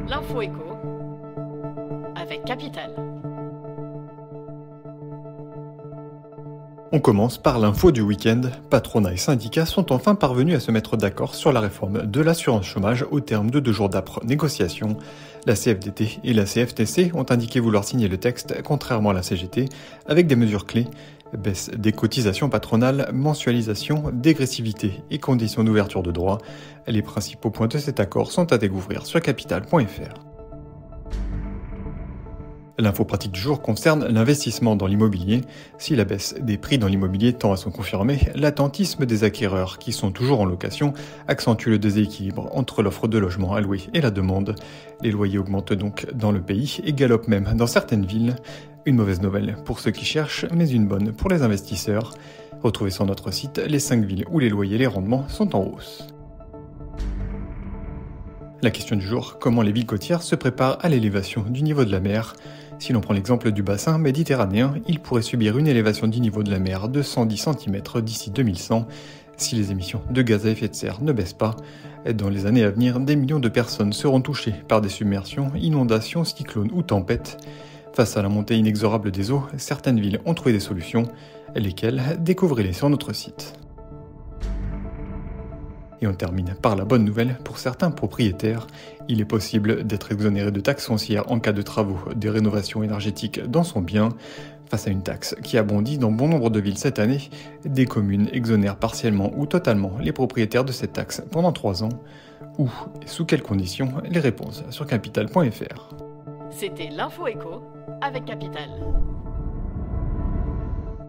L'info éco avec Capital. On commence par l'info du week-end. Patronat et syndicats sont enfin parvenus à se mettre d'accord sur la réforme de l'assurance chômage au terme de 2 jours d'âpres négociations. La CFDT et la CFTC ont indiqué vouloir signer le texte, contrairement à la CGT, avec des mesures clés. Baisse des cotisations patronales, mensualisation, dégressivité et conditions d'ouverture de droits. Les principaux points de cet accord sont à découvrir sur capital.fr. L'info pratique du jour concerne l'investissement dans l'immobilier. Si la baisse des prix dans l'immobilier tend à se confirmer, l'attentisme des acquéreurs, qui sont toujours en location, accentue le déséquilibre entre l'offre de logements à louer et la demande. Les loyers augmentent donc dans le pays et galopent même dans certaines villes. Une mauvaise nouvelle pour ceux qui cherchent, mais une bonne pour les investisseurs. Retrouvez sur notre site les 5 villes où les loyers et les rendements sont en hausse. La question du jour, comment les villes côtières se préparent à l'élévation du niveau de la mer ? Si l'on prend l'exemple du bassin méditerranéen, il pourrait subir une élévation du niveau de la mer de 110 cm d'ici 2100 si les émissions de gaz à effet de serre ne baissent pas. Dans les années à venir, des millions de personnes seront touchées par des submersions, inondations, cyclones ou tempêtes. Face à la montée inexorable des eaux, certaines villes ont trouvé des solutions. Lesquelles ? Découvrez-les sur notre site. Et on termine par la bonne nouvelle pour certains propriétaires. Il est possible d'être exonéré de taxes foncières en cas de travaux de rénovation énergétique dans son bien. Face à une taxe qui a bondi dans bon nombre de villes cette année, des communes exonèrent partiellement ou totalement les propriétaires de cette taxe pendant 3 ans. Où et sous quelles conditions ? Les réponses sur capital.fr. C'était l'info éco avec Capital.